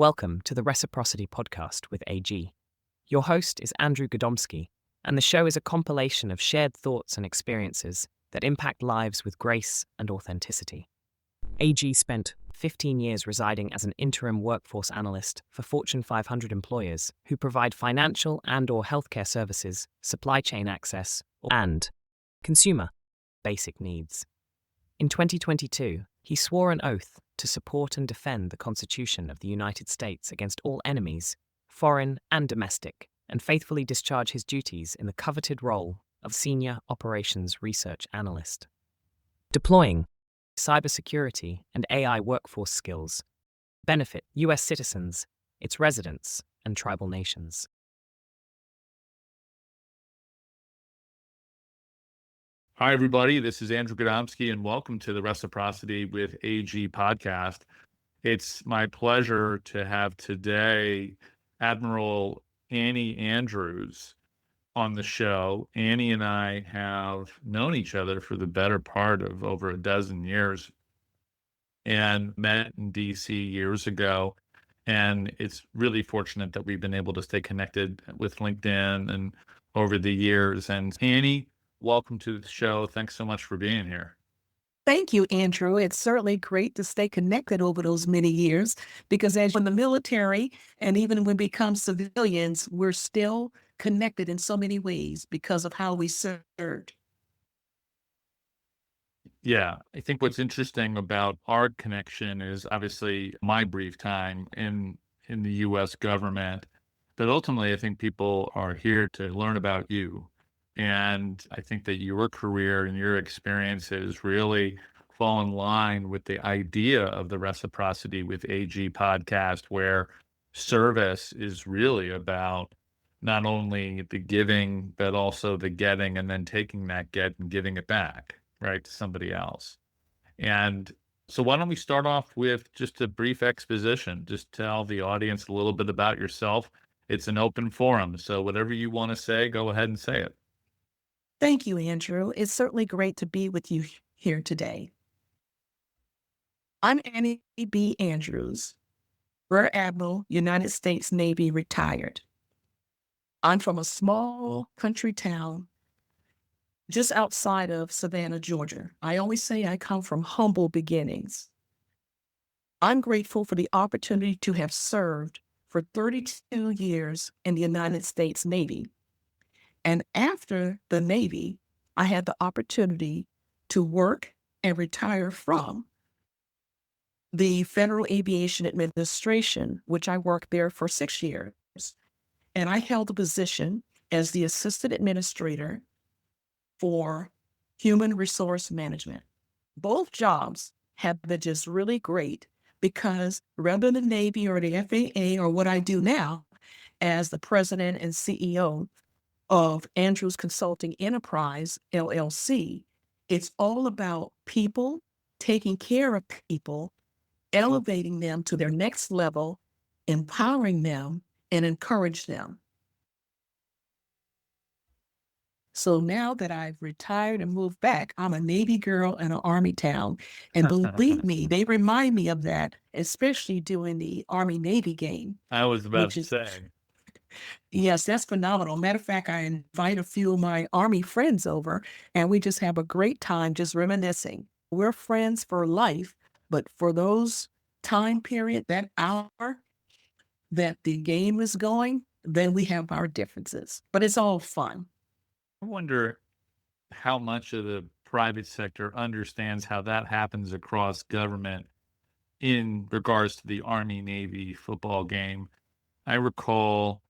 Welcome to the Reciprocity Podcast with AG. Your host is Andrew Gadomski, and the show is a compilation of shared thoughts and experiences that impact lives with grace and authenticity. AG spent 15 years residing as an interim workforce analyst for Fortune 500 employers who provide financial and/or healthcare services, supply chain access, and consumer basic needs. In 2022, he swore an oath to support and defend the Constitution of the United States against all enemies, foreign and domestic, and faithfully discharge his duties in the coveted role of Senior Operations Research Analyst. Deploying cybersecurity and AI workforce skills benefit U.S. citizens, its residents, and tribal nations. Hi, everybody. This is Andrew Gadomski, and welcome to the Reciprocity with AG podcast. It's my pleasure to have today Admiral Annie Andrews on the show. Annie and I have known each other for the better part of over a dozen years and met in DC years ago. And it's really fortunate that we've been able to stay connected with LinkedIn and over the years. And Annie, welcome to the show. Thanks so much for being here. Thank you, Andrew. It's certainly great to stay connected over those many years because as in the military and even when we become civilians, we're still connected in so many ways because of how we served. Yeah, I think what's interesting about our connection is obviously my brief time in the U.S. government, but ultimately I think people are here to learn about you. And I think that your career and your experiences really fall in line with the idea of the Reciprocity with AG podcast, where service is really about not only the giving, but also the getting and then taking that get and giving it back, right, to somebody else. And so why don't we start off with just a brief exposition, just tell the audience a little bit about yourself. It's an open forum, so whatever you want to say, go ahead and say it. Thank you, Andrew. It's certainly great to be with you here today. I'm Annie B. Andrews, Rear Admiral, United States Navy, retired. I'm from a small country town just outside of Savannah, Georgia. I always say I come from humble beginnings. I'm grateful for the opportunity to have served for 32 years in the United States Navy. And after the Navy, I had the opportunity to work and retire from the Federal Aviation Administration, which I worked there for 6 years. And I held the position as the Assistant Administrator for Human Resource Management. Both jobs have been just really great because rather than the Navy or the FAA or what I do now as the President and CEO of Andrews Consulting Enterprise, LLC, it's all about people, taking care of people, elevating them to their next level, empowering them, and encourage them. So now that I've retired and moved back, I'm a Navy girl in an Army town. And believe me, they remind me of that, especially during the Army-Navy game. I was about to say. Yes, that's phenomenal. Matter of fact, I invite a few of my Army friends over and we just have a great time just reminiscing. We're friends for life, but for those time period, that hour that the game is going, then we have our differences, but it's all fun. I wonder how much of the private sector understands how that happens across government in regards to the Army-Navy football game. I recall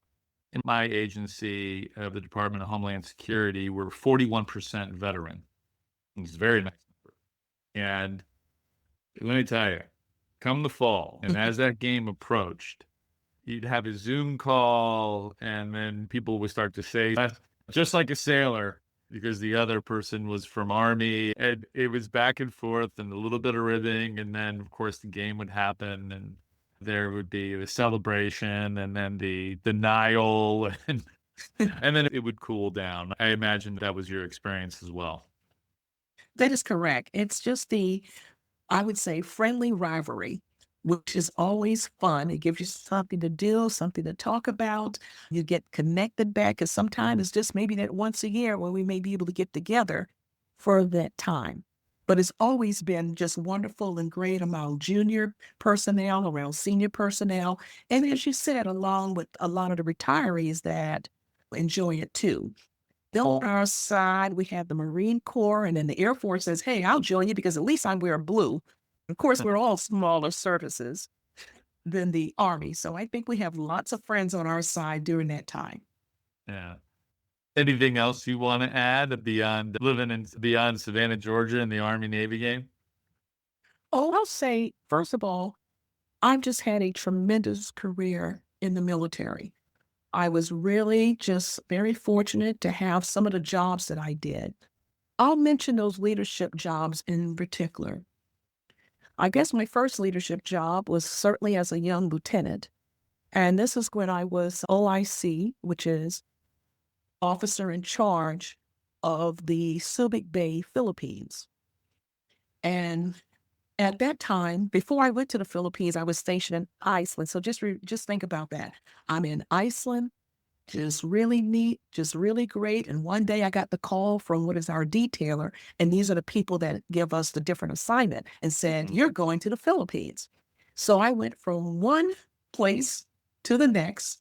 in my agency of the Department of Homeland Security, we're 41% veteran. It's a very nice number. And let me tell you, come the fall, and as that game approached, you'd have a Zoom call, and then people would start to say, just like a sailor, because the other person was from Army, and it was back and forth and a little bit of ribbing, and then, of course, the game would happen, and there would be the celebration and then the denial and then it would cool down. I imagine that was your experience as well. That is correct. It's just I would say, friendly rivalry which is always fun. It gives you something to do, something to talk about. You get connected back, because sometimes it's just maybe that once a year when we may be able to get together for that time. But it's always been just wonderful and great around junior personnel, around senior personnel. And as you said, along with a lot of the retirees that enjoy it too. Then on our side, we have the Marine Corps, and then the Air Force says, hey, I'll join you because at least I'm wearing blue. Of course, we're all smaller services than the Army. So I think we have lots of friends on our side during that time. Yeah. Anything else you want to add beyond beyond Savannah, Georgia and the Army Navy game? Oh, I'll say, first of all, I've just had a tremendous career in the military. I was really just very fortunate to have some of the jobs that I did. I'll mention those leadership jobs in particular. I guess my first leadership job was certainly as a young lieutenant. And this is when I was OIC, which is officer in charge of the Subic Bay, Philippines. And at that time, before I went to the Philippines, I was stationed in Iceland. So just think about that. I'm in Iceland, just really neat, just really great. And one day I got the call from what is our detailer, and these are the people that give us the different assignment, and said, you're going to the Philippines. So I went from one place to the next,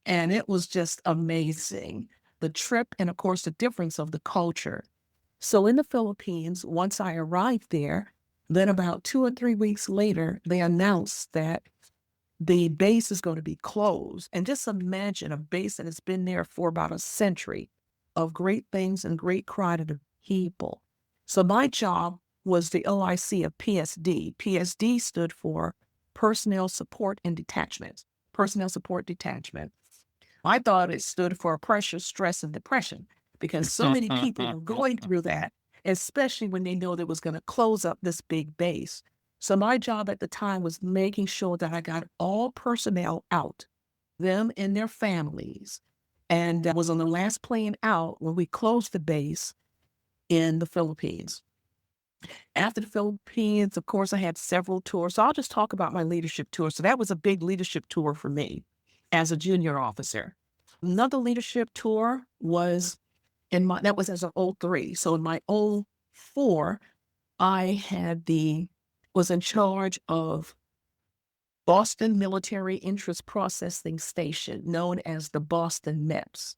and it was just amazing. The trip, and of course, the difference of the culture. So in the Philippines, once I arrived there, then about 2 or 3 weeks later, they announced that the base is going to be closed. And just imagine a base that has been there for about a century of great things and great pride of the people. So my job was the OIC of PSD. PSD stood for Personnel Support and Detachment. Personnel Support Detachment. I thought it stood for pressure, stress, and depression, because so many people were going through that, especially when they know they was going to close up this big base. So my job at the time was making sure that I got all personnel out, them and their families, and I was on the last plane out when we closed the base in the Philippines. After the Philippines, of course, I had several tours. So I'll just talk about my leadership tour. So that was a big leadership tour for me as a junior officer. Another leadership tour was that was as an O3. So in my O4, I was in charge of Boston Military Interest Processing Station, known as the Boston MEPS,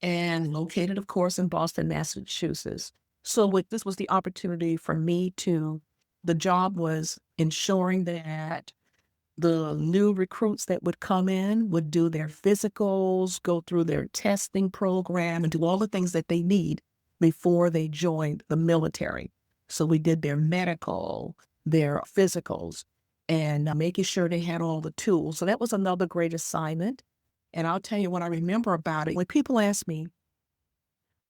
and located, of course, in Boston, Massachusetts. So this was the opportunity for me the job was ensuring that the new recruits that would come in would do their physicals, go through their testing program, and do all the things that they need before they joined the military. So we did their medical, their physicals, and making sure they had all the tools. So that was another great assignment. And I'll tell you what I remember about it. When people ask me,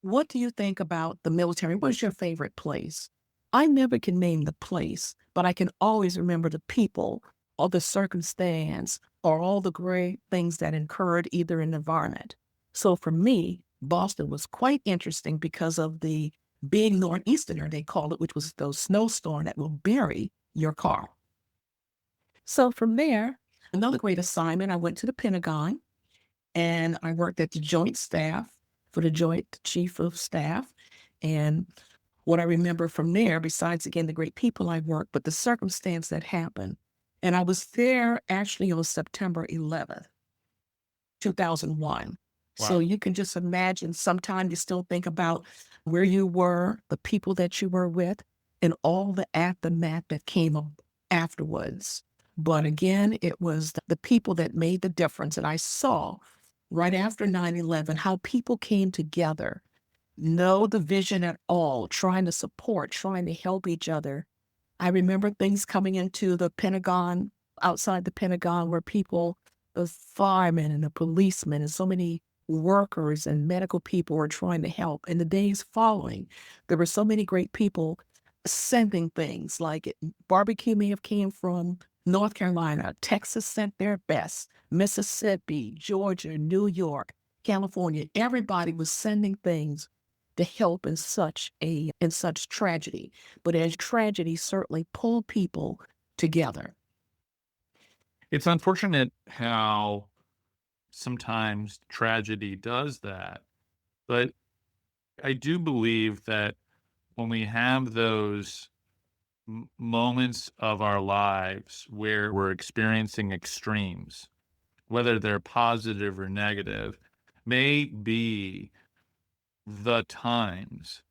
what do you think about the military? What's your favorite place? I never can name the place, but I can always remember the people or the circumstance or all the great things that occurred either in the environment. So for me, Boston was quite interesting because of the big northeasterner, they call it, which was those snowstorm that will bury your car. So from there, another great assignment, I went to the Pentagon and I worked at the Joint Staff for the Joint Chief of Staff. And what I remember from there, besides, again, the great people I worked, but the circumstance that happened. And I was there actually on September 11th, 2001. Wow. So you can just imagine, sometimes you still think about where you were, the people that you were with, and all the aftermath that came up afterwards. But again, it was the people that made the difference. And I saw right after 9/11 how people came together, no division at all, trying to support, trying to help each other. I remember things coming into the Pentagon, outside the Pentagon, where people, the firemen and the policemen and so many workers and medical people were trying to help. In the days following, there were so many great people sending things, like barbecue may have came from North Carolina, Texas sent their best, Mississippi, Georgia, New York, California. Everybody was sending things to help in such tragedy. But as tragedy certainly pulled people together. It's unfortunate how sometimes tragedy does that, but I do believe that when we have those moments of our lives where we're experiencing extremes, whether they're positive or negative, may be the times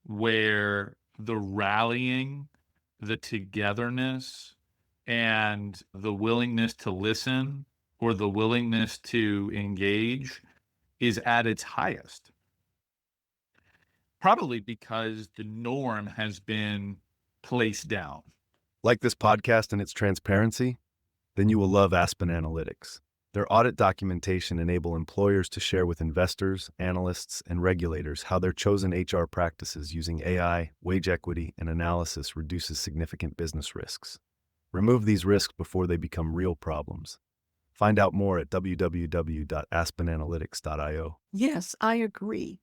where the rallying, the togetherness, and the willingness to listen or the willingness to engage is at its highest. Probably because the norm has been placed down. Like this podcast and its transparency? Then you will love Aspen Analytics. Their audit documentation enable employers to share with investors, analysts, and regulators how their chosen HR practices using AI, wage equity, and analysis reduces significant business risks. Remove these risks before they become real problems. Find out more at www.aspenanalytics.io. Yes, I agree.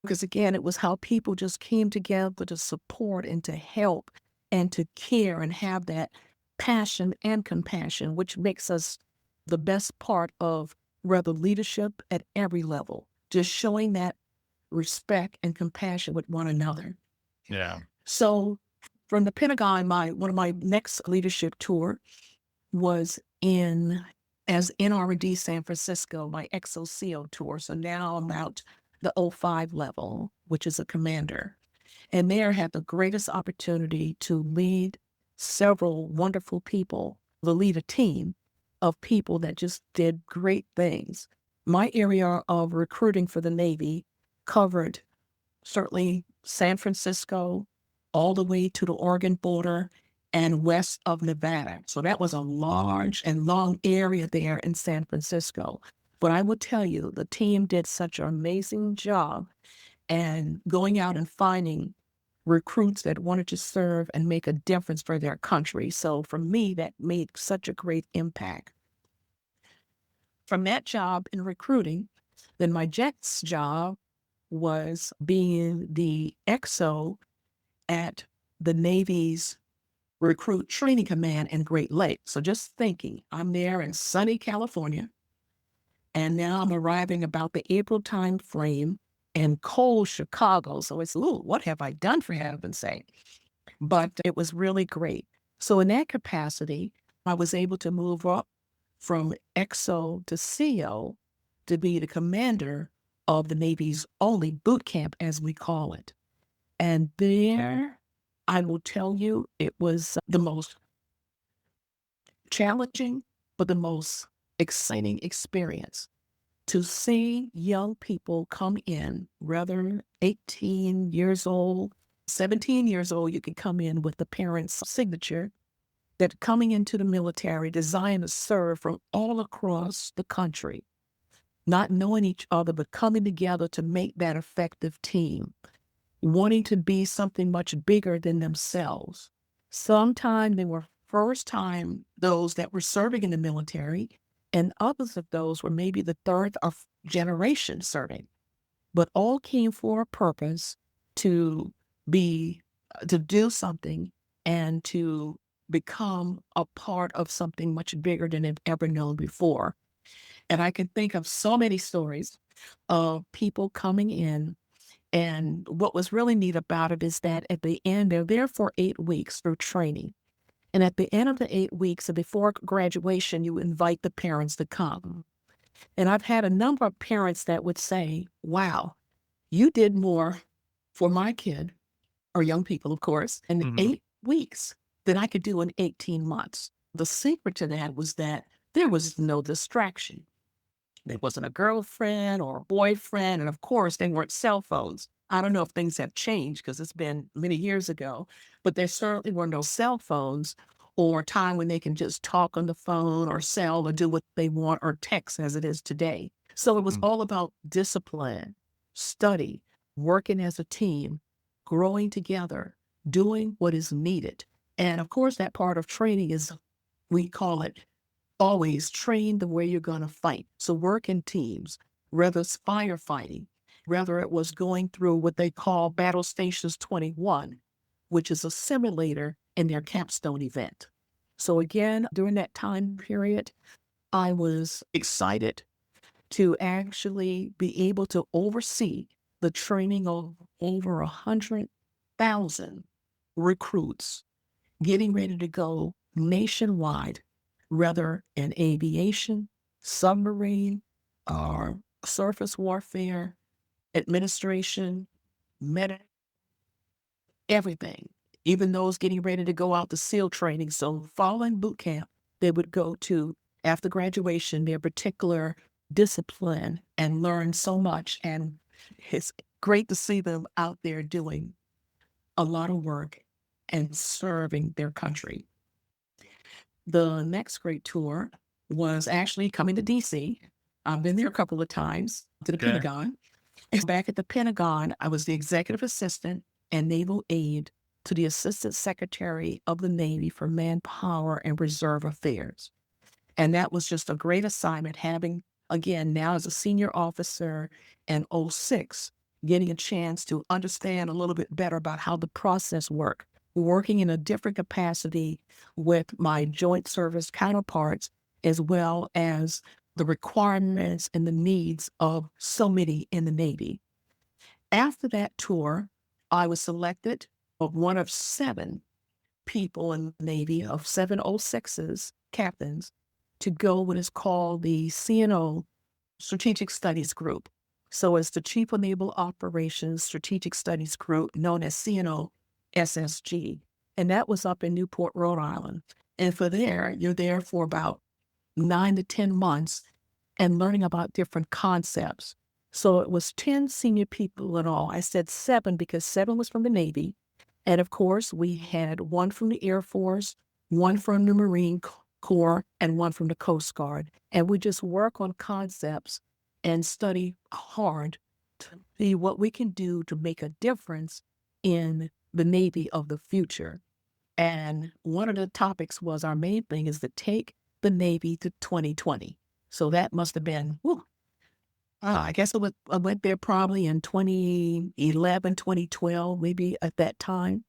Because again, it was how people just came together to support and to help and to care and have that passion and compassion, which makes us the best part of rather leadership at every level, just showing that respect and compassion with one another. Yeah. So from the Pentagon, one of my next leadership tour was as NRD San Francisco, my XOCO tour. So now I'm out the 05 level, which is a commander. And there I had the greatest opportunity to lead several wonderful people, to lead a team of people that just did great things. My area of recruiting for the Navy covered certainly San Francisco, all the way to the Oregon border and west of Nevada. So that was a large and long area there in San Francisco. But I will tell you, the team did such an amazing job and going out and finding recruits that wanted to serve and make a difference for their country. So for me, that made such a great impact. From that job in recruiting, then my next job was being the XO at the Navy's Recruit Training Command in Great Lakes. So just thinking, I'm there in sunny California, and now I'm arriving about the April time frame in cold Chicago. So it's, ooh, what have I done, for heaven's sake? But it was really great. So in that capacity, I was able to move up from XO to CO to be the commander of the Navy's only boot camp, as we call it. And there, I will tell you, it was the most challenging, but the most exciting experience to see young people come in, rather 18 years old, 17 years old, you can come in with the parent's signature, that coming into the military, designed to serve from all across the country, not knowing each other, but coming together to make that effective team, wanting to be something much bigger than themselves. Sometimes they were first time those that were serving in the military, and others of those were maybe the third or generation serving, but all came for a purpose to do something and to become a part of something much bigger than they've ever known before. And I can think of so many stories of people coming in. And what was really neat about it is that at the end, they're there for 8 weeks through training. And at the end of the 8 weeks, and before graduation, you invite the parents to come. And I've had a number of parents that would say, wow, you did more for my kid, or young people, of course, in 8 weeks than I could do in 18 months. The secret to that was that there was no distraction. There wasn't a girlfriend or a boyfriend. And of course, they weren't cell phones. I don't know if things have changed because it's been many years ago, but there certainly were no cell phones or time when they can just talk on the phone or sell or do what they want or text as it is today. So it was all about discipline, study, working as a team, growing together, doing what is needed. And of course, that part of training is, we call it, always train the way you're going to fight. So work in teams, whether it's firefighting, whether it was going through what they call Battle Stations 21, which is a simulator in their capstone event. So again, during that time period, I was excited to actually be able to oversee the training of over 100,000 recruits getting ready to go nationwide, whether in aviation, submarine, or surface warfare, administration, medic, everything. Even those getting ready to go out to SEAL training. So following boot camp, they would go to, after graduation, their particular discipline and learn so much. And it's great to see them out there doing a lot of work and serving their country. The next great tour was actually coming to DC. I've been there a couple of times to the Okay. Pentagon. And back at the Pentagon, I was the executive assistant and naval aide to the Assistant Secretary of the Navy for Manpower and Reserve Affairs. And that was just a great assignment, having, again, now as a senior officer in '06, getting a chance to understand a little bit better about how the process worked, working in a different capacity with my joint service counterparts, as well as the requirements and the needs of so many in the Navy. After that tour, I was selected of one of 7 people in the Navy, of 7 '06s, captains, to go what is called the CNO Strategic Studies Group. So it's the Chief of Naval Operations Strategic Studies Group, known as CNO SSG. And that was up in Newport, Rhode Island. And for there, you're there for about 9 to 10 months and learning about different concepts. So it was 10 senior people in all. I said 7 because 7 was from the Navy. And of course, we had 1 from the Air Force, 1 from the Marine Corps, and 1 from the Coast Guard. And we just work on concepts and study hard to see what we can do to make a difference in the Navy of the future. And one of the topics was, our main thing is to take the Navy to 2020. So that must have been, I guess I went there probably in 2011, 2012, maybe at that time,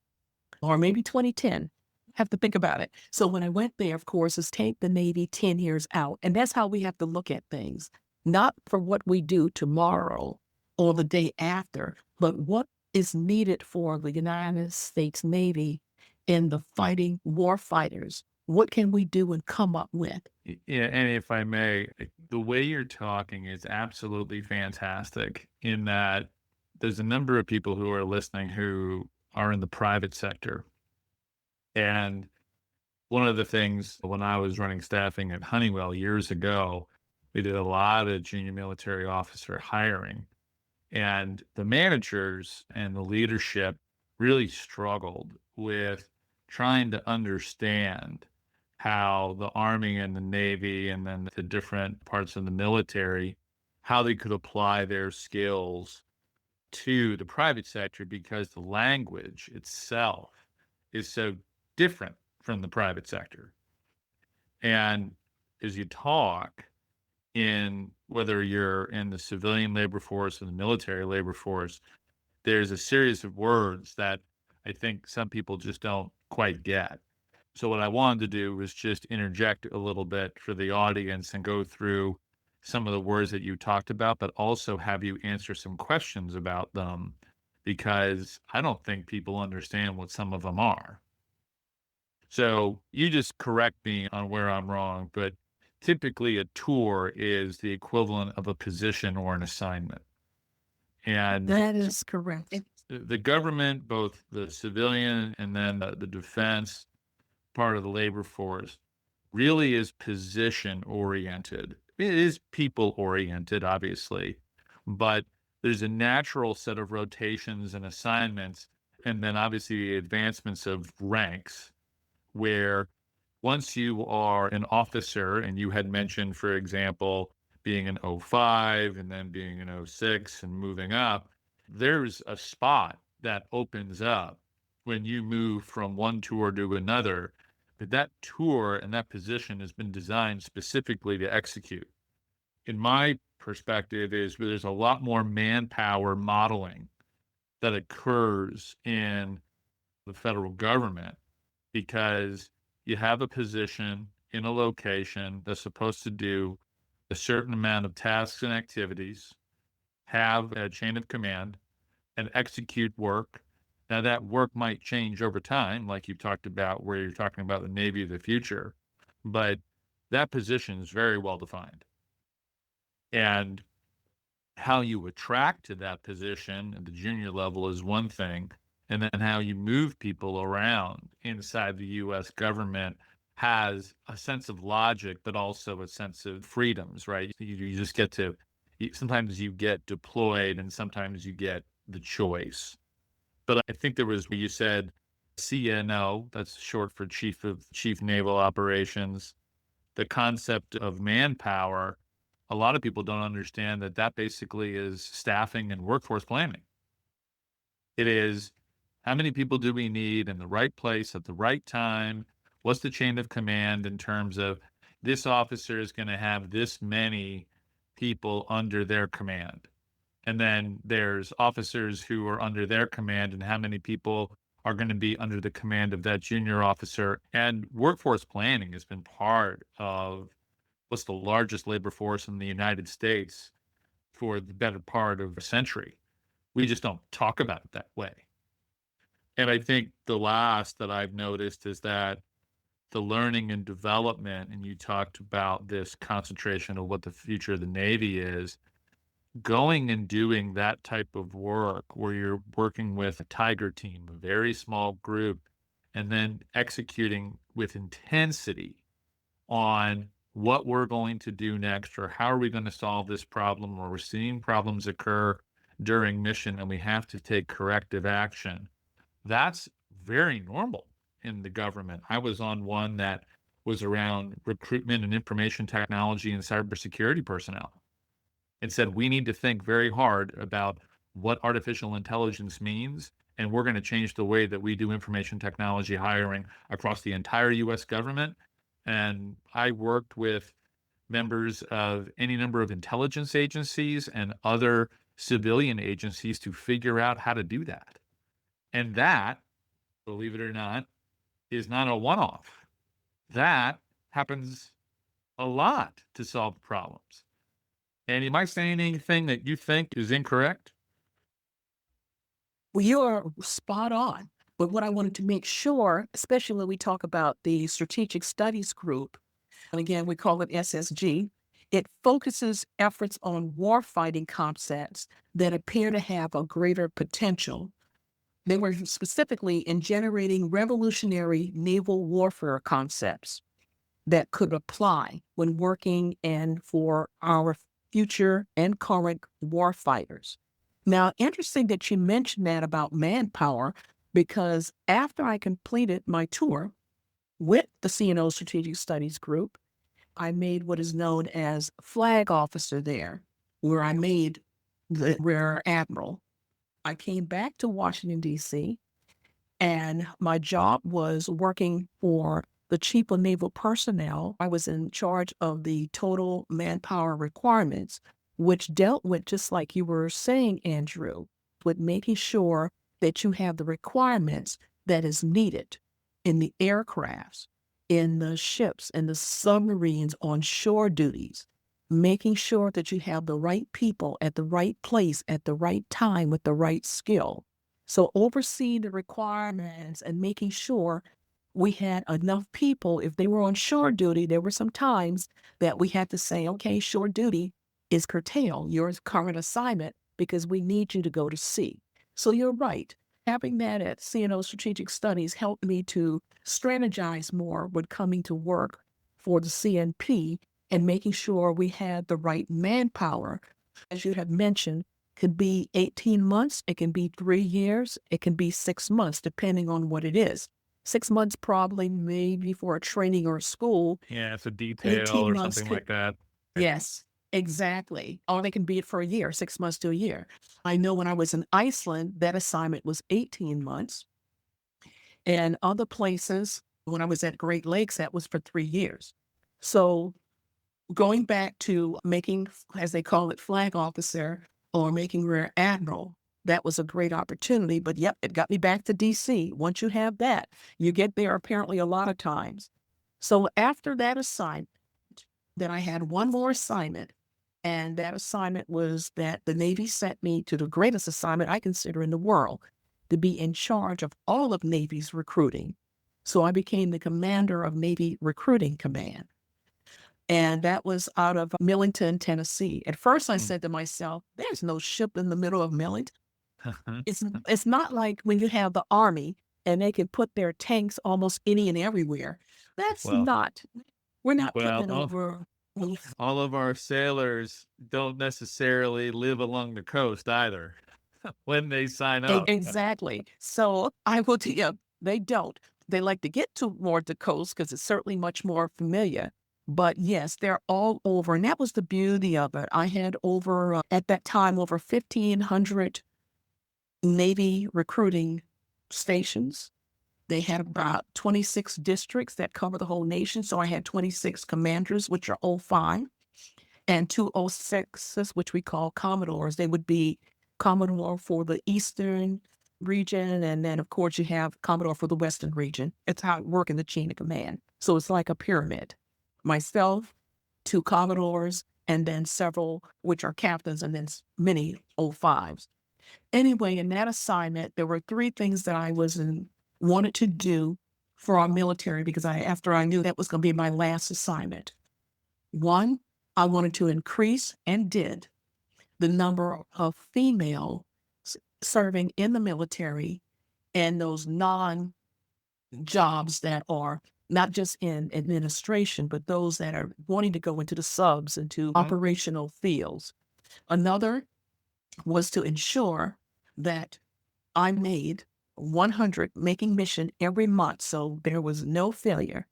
or maybe 2010. Have to think about it. So when I went there, of course, is take the Navy 10 years out. And that's how we have to look at things, not for what we do tomorrow or the day after, but what is needed for the United States Navy in the fighting war fighters. What can we do and come up with? Yeah, and if I may, the way you're talking is absolutely fantastic in that there's a number of people who are listening who are in the private sector. And one of the things when I was running staffing at Honeywell years ago, we did a lot of junior military officer hiring. And the managers and the leadership really struggled with trying to understand how the Army and the Navy and then the different parts of the military, how they could apply their skills to the private sector because the language itself is so different from the private sector. And as you talk in whether you're in the civilian labor force or the military labor force, there's a series of words that I think some people just don't quite get. So what I wanted to do was just interject a little bit for the audience and go through some of the words that you talked about, but also have you answer some questions about them because I don't think people understand what some of them are. So you just correct me on where I'm wrong, but typically a tour is the equivalent of a position or an assignment. And That is correct. the government, both the civilian and then the defense part of the labor force, really is position oriented. It is people oriented, obviously, but there's a natural set of rotations and assignments, and then obviously the advancements of ranks, where once you are an officer, and you had mentioned, for example, being an 05 and then being an 06 and moving up, there's a spot that opens up when you move from one tour to another. But that tour and that position has been designed specifically to execute. In my perspective, is there's a lot more manpower modeling that occurs in the federal government because you have a position in a location that's supposed to do a certain amount of tasks and activities, have a chain of command, and execute work. Now, that work might change over time, like you've talked about, where you're talking about the Navy of the future, but that position is very well defined. And how you attract to that position at the junior level is one thing, and then how you move people around inside the U.S. government has a sense of logic, but also a sense of freedoms, right? You just get to, sometimes you get deployed and sometimes you get the choice. But I think there was, you said CNO, that's short for Chief Naval Operations, the concept of manpower. A lot of people don't understand that that basically is staffing and workforce planning. It is, how many people do we need in the right place at the right time? What's the chain of command in terms of this officer is going to have this many people under their command? And then there's officers who are under their command, and how many people are going to be under the command of that junior officer. And workforce planning has been part of what's the largest labor force in the United States for the better part of a century. We just don't talk about it that way. And I think the last that I've noticed is that the learning and development, and you talked about this concentration of what the future of the Navy is, going and doing that type of work where you're working with a tiger team, a very small group, and then executing with intensity on what we're going to do next, or how are we going to solve this problem, or we're seeing problems occur during mission and we have to take corrective action. That's very normal in the government. I was on one that was around recruitment and information technology and cybersecurity personnel. It said, we need to think very hard about what artificial intelligence means, and we're going to change the way that we do information technology hiring across the entire U.S. government. And I worked with members of any number of intelligence agencies and other civilian agencies to figure out how to do that. And that, believe it or not, is not a one-off. That happens a lot to solve problems. And am I saying anything that you think is incorrect? Well, you are spot on. But what I wanted to make sure, especially when we talk about the Strategic Studies Group, and again, we call it SSG, it focuses efforts on warfighting concepts that appear to have a greater potential. They were specifically in generating revolutionary naval warfare concepts that could apply when working and for our future and current warfighters. Now, interesting that you mentioned that about manpower, because after I completed my tour with the CNO Strategic Studies Group, I made what is known as flag officer there, where I made the Rear Admiral. I came back to Washington, D.C., and my job was working for the Chief of Naval Personnel. I was in charge of the total manpower requirements, which dealt with, just like you were saying, Andrew, with making sure that you have the requirements that is needed in the aircrafts, in the ships, and the submarines on shore duties, making sure that you have the right people at the right place at the right time with the right skill. So overseeing the requirements and making sure we had enough people. If they were on shore duty, there were some times that we had to say, okay, shore duty is curtailed, your current assignment, because we need you to go to sea. So you're right. Having that at CNO Strategic Studies helped me to strategize more when coming to work for the CNP and making sure we had the right manpower. As you have mentioned, could be 18 months, it can be 3 years, it can be 6 months, depending on what it is. 6 months probably maybe for a training or a school. Yeah, it's a detail or something like that. Yes, exactly. Or they can be it for a year, 6 months to a year. I know when I was in Iceland, that assignment was 18 months. And other places, when I was at Great Lakes, that was for 3 years. So going back to making, as they call it, flag officer or making Rear Admiral, that was a great opportunity. But yep, it got me back to DC. Once you have that, you get there apparently a lot of times. So after that assignment, then I had one more assignment. And that assignment was that the Navy sent me to the greatest assignment I consider in the world, to be in charge of all of Navy's recruiting. So I became the commander of Navy Recruiting Command. And that was out of Millington, Tennessee. At first, I said to myself, there's no ship in the middle of Millington. It's not like when you have the Army and they can put their tanks almost any and everywhere. That's Well, not, we're not well, putting it over. all of our sailors don't necessarily live along the coast either when they sign up. Exactly. So I will tell you, they don't. They like to get toward the coast because it's certainly much more familiar. But yes, they're all over. And that was the beauty of it. I had over, at that time, over 1,500 Navy recruiting stations. They had about 26 districts that cover the whole nation. So I had 26 commanders, which are 05, and 2 06s, which we call commodores. They would be commodore for the eastern region. And then, of course, you have commodore for the western region. It's how it works in the chain of command. So it's like a pyramid. Myself, 2 commodores, and then several, which are captains, and then many 05s. Anyway, in that assignment, there were 3 things that I wanted to do for our military because after I knew that was going to be my last assignment. 1, I wanted to increase, and did, the number of female serving in the military and those non-jobs that are not just in administration, but those that are wanting to go into the subs, into operational fields. Another was to ensure that I made 100 making mission every month, so there was no failure.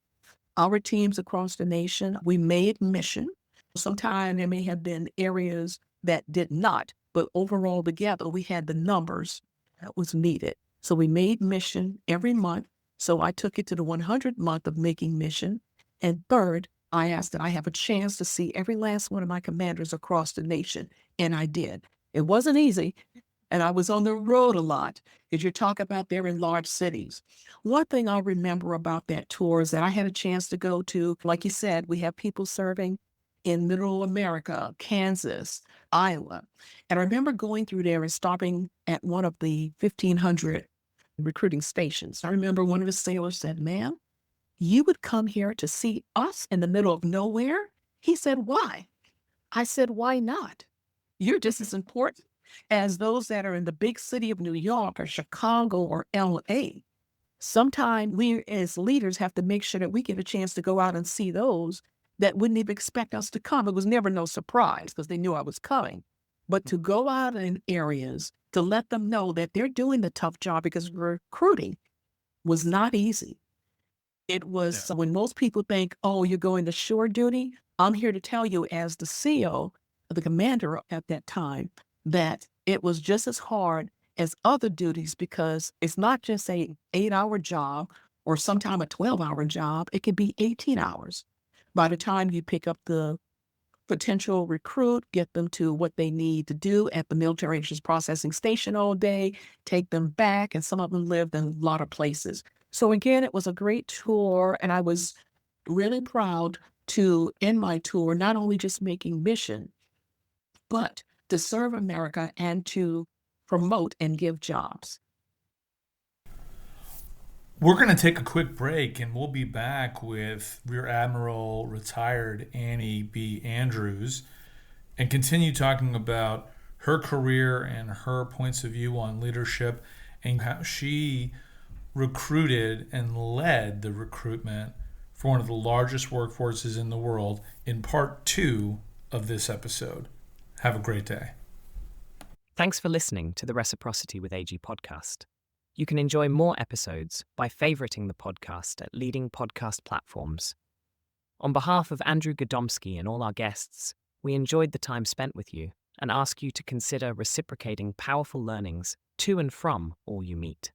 Our teams across the nation, we made mission. Sometimes there may have been areas that did not, but overall together, we had the numbers that was needed. So we made mission every month. So I took it to the 100th month of making mission. And third, I asked that I have a chance to see every last one of my commanders across the nation. And I did. It wasn't easy. And I was on the road a lot because you're talking about they're in large cities. One thing I remember about that tour is that I had a chance to go to, like you said, we have people serving in Middle America, Kansas, Iowa. And I remember going through there and stopping at one of the 1,500 recruiting stations. I remember one of the sailors said, "Ma'am, you would come here to see us in the middle of nowhere?" He said, "Why?" I said, "Why not? You're just as important as those that are in the big city of New York or Chicago or LA. Sometimes we as leaders have to make sure that we get a chance to go out and see those that wouldn't even expect us to come." It was never no surprise because they knew I was coming. But to go out in areas to let them know that they're doing the tough job, because recruiting was not easy. It was when most people think, oh, you're going to shore duty. I'm here to tell you, as the CO, the commander at that time, that it was just as hard as other duties, because it's not just a 8-hour job or sometime a 12-hour job. It could be 18 hours. By the time you pick up the potential recruit, get them to what they need to do at the military issues processing station all day, take them back, and some of them lived in a lot of places. So again, it was a great tour, and I was really proud to end my tour, not only just making mission, but to serve America and to promote and give jobs. We're going to take a quick break, and we'll be back with Rear Admiral retired Annie B. Andrews and continue talking about her career and her points of view on leadership and how she recruited and led the recruitment for one of the largest workforces in the world in part 2 of this episode. Have a great day. Thanks for listening to the Reciprocity with AG podcast. You can enjoy more episodes by favoriting the podcast at leading podcast platforms. On behalf of Andrew Gadomski and all our guests, we enjoyed the time spent with you and ask you to consider reciprocating powerful learnings to and from all you meet.